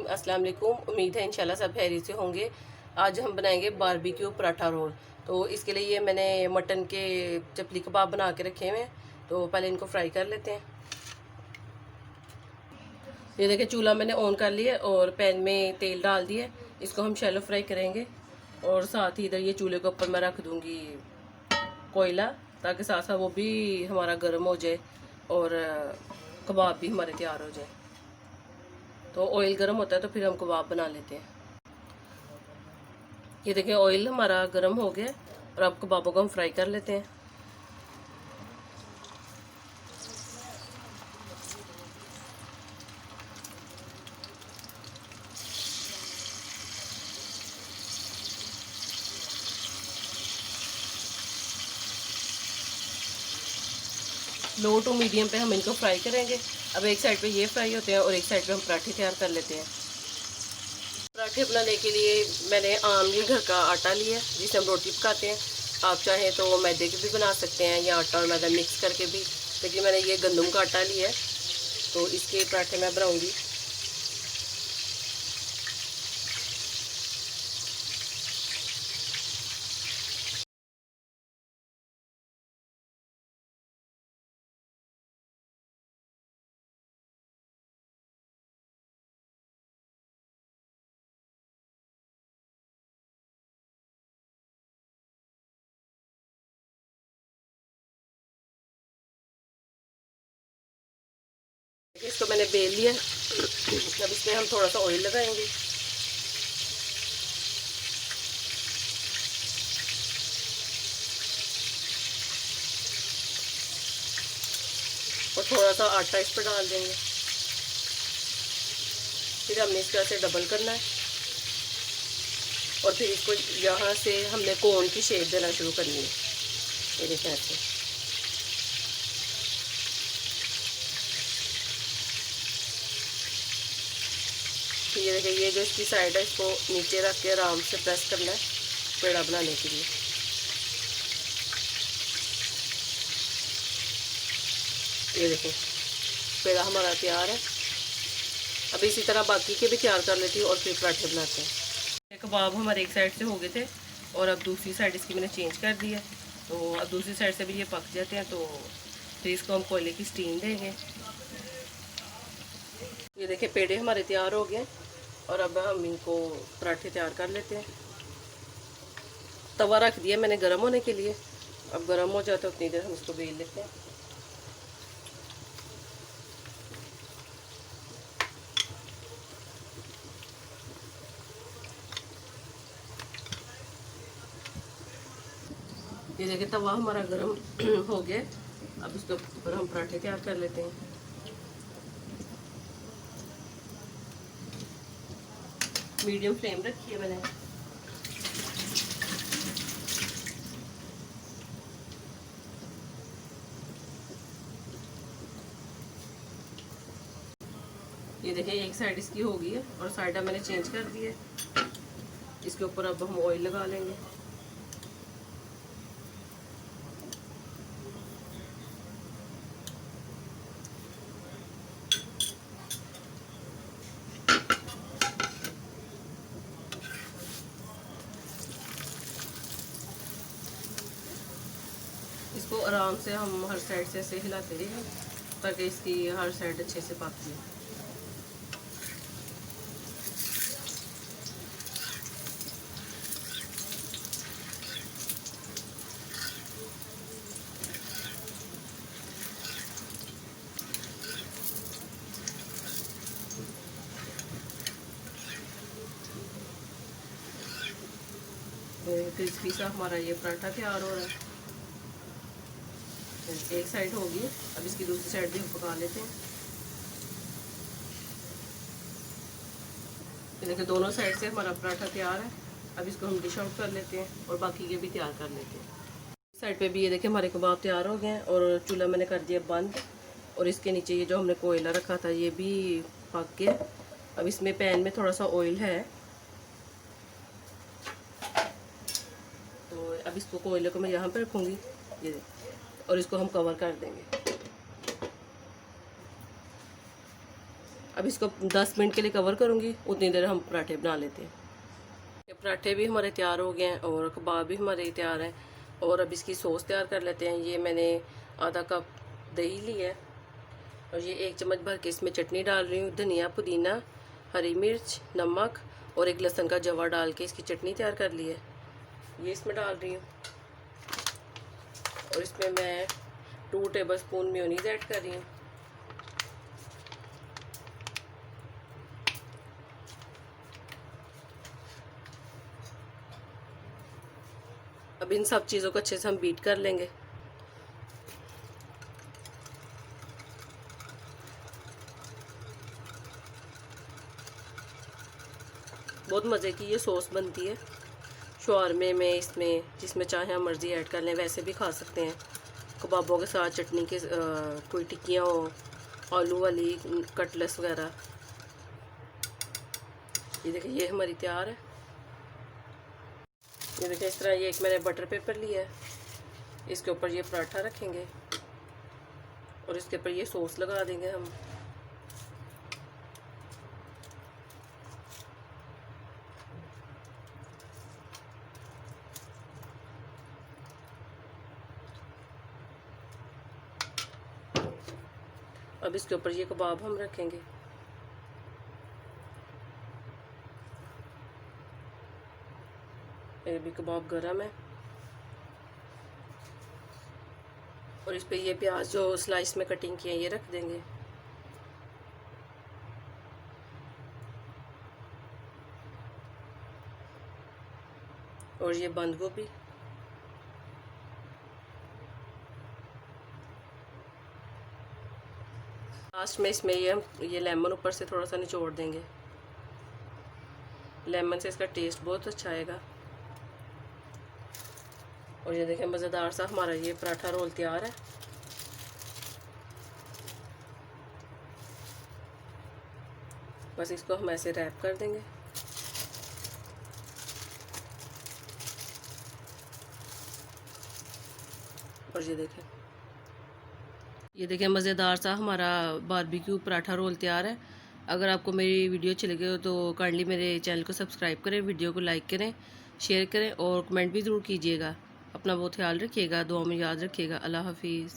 अस्सलाम वालेकुम। उम्मीद है इंशाल्लाह सब खैरियत से होंगे। आज हम बनाएंगे बारबेक्यू पराठा रोल। तो इसके लिए ये मैंने मटन के चपली कबाब बना के रखे हुए हैं। तो पहले इनको फ्राई कर लेते हैं। ये देखिए चूल्हा मैंने ऑन कर लिया और पैन में तेल डाल दिया। इसको हम शैलो फ्राई करेंगे और साथ ही इधर ये चूल्हे के ऊपर मैं रख दूँगी कोयला, ताकि साथ साथ वो भी हमारा गर्म हो जाए और कबाब भी हमारे तैयार हो जाए। तो ऑयल गर्म होता है तो फिर हम कबाब बना लेते हैं। ये देखिए ऑयल हमारा गर्म हो गया और अब कबाबों को हम फ्राई कर लेते हैं। लो टू मीडियम पे हम इनको फ्राई करेंगे। अब एक साइड पे ये फ्राई होते हैं और एक साइड पे हम पराठे तैयार कर लेते हैं। पराठे बनाने के लिए मैंने आम ये घर का आटा लिया जिसे हम रोटी पकाते हैं। आप चाहें तो मैदे के भी बना सकते हैं या आटा और मैदा मिक्स करके भी, लेकिन मैंने ये गंदम का आटा लिया है तो इसके पराठे मैं बनाऊंगी। इसको मैंने बेल लिया। अब इसमें हम थोड़ा सा ऑयल लगाएंगे। और थोड़ा सा आटा इस पर डाल देंगे। फिर हमने इस तरह से डबल करना है और फिर इसको यहाँ से हमने कोन की शेप देना शुरू करनी है। ये देखिए ऐसे। तो ये देखिए ये जो इसकी साइड है इसको नीचे रख के आराम से प्रेस करना है पेड़ा बनाने के लिए। ये देखिए पेड़ा हमारा तैयार है। अब इसी तरह बाकी के भी तैयार कर लेती हूँ और फिर पराठे बनाते हैं। कबाब हमारे एक साइड से हो गए थे और अब दूसरी साइड इसकी मैंने चेंज कर दी है। तो अब दूसरी साइड से भी ये पक जाते हैं तो फिर इसको हम कोयले की स्टीम देंगे। ये देखिए पेड़े हमारे तैयार हो गए और अब हम इनको पराठे तैयार कर लेते हैं। तवा रख दिया मैंने गर्म होने के लिए। अब गर्म हो जाता है उतनी देर हम इसको बेल लेते हैं। ये देखिए तवा हमारा गर्म हो गया। अब इसके ऊपर हम पराठे तैयार कर लेते हैं। मीडियम फ्लेम रखी है मैंने। ये देखिए एक साइड इसकी हो गई है और साइड मैंने चेंज कर दी है। इसके ऊपर अब हम ऑयल लगा लेंगे। इसको आराम से हम हर साइड से ऐसे हिलाते रहेंगे ताकि इसकी हर साइड अच्छे से पक जाए। क्रिस्पी सा हमारा ये पराठा तैयार हो रहा है। एक साइड होगी, अब इसकी दूसरी साइड भी हम पका लेते हैं। ये देखिए दोनों साइड से हमारा पराठा तैयार है। अब इसको हम डिश आउट कर लेते हैं और बाकी के भी तैयार कर लेते हैं। इस साइड पे भी ये देखिए हमारे कबाब तैयार हो गए हैं और चूल्हा मैंने कर दिया बंद और इसके नीचे ये जो हमने कोयला रखा था ये भी पक गया। अब इसमें पैन में थोड़ा सा ऑयल है तो अब इसको कोयले को मैं यहाँ पे रखूँगी ये और इसको हम कवर कर देंगे। अब इसको 10 मिनट के लिए कवर करूँगी, उतनी देर हम पराठे बना लेते हैं। ये पराठे भी हमारे तैयार हो गए हैं और कबाब भी हमारे तैयार हैं। और अब इसकी सॉस तैयार कर लेते हैं। ये मैंने आधा कप दही लिया है और ये 1 चम्मच भर के इसमें चटनी डाल रही हूँ। धनिया, पुदीना, हरी मिर्च, नमक और 1 लहसुन का जवा डाल के इसकी चटनी तैयार कर ली है, ये इसमें डाल रही हूँ। और इसमें मैं 2 टेबलस्पून मेयोनीज़ ऐड कर रही हूँ। अब इन सब चीज़ों को अच्छे से हम बीट कर लेंगे। बहुत मज़े की ये सॉस बनती है। शवारमे में, इसमें जिसमें चाहे हम मर्ज़ी ऐड कर लें, वैसे भी खा सकते हैं कबाबों के साथ, चटनी के, कोई टिक्कियाँ हो, आलू वाली कटलेट्स वगैरह। ये देखिए ये हमारी तैयार है। ये देखिए इस तरह ये एक मैंने बटर पेपर लिया है, इसके ऊपर ये पराठा रखेंगे और इसके ऊपर ये सॉस लगा देंगे हम। अब इसके ऊपर ये कबाब हम रखेंगे। ये भी कबाब गरम है और इस पे ये प्याज जो स्लाइस में कटिंग किए ये रख देंगे। और ये बंद गोभी, लास्ट में इसमें ये लेमन ऊपर से थोड़ा सा निचोड़ देंगे। लेमन से इसका टेस्ट बहुत अच्छा आएगा। और ये देखें मज़ेदार सा हमारा ये पराठा रोल तैयार है। बस इसको हम ऐसे रैप कर देंगे। और ये देखें मज़ेदार सा हमारा बारबेक्यू पराठा रोल तैयार है। अगर आपको मेरी वीडियो अच्छी लगे हो तो काइंडली मेरे चैनल को सब्सक्राइब करें, वीडियो को लाइक करें, शेयर करें और कमेंट भी ज़रूर कीजिएगा। अपना बहुत ख्याल रखिएगा, दुआ में याद रखिएगा। अल्लाह हाफिज़।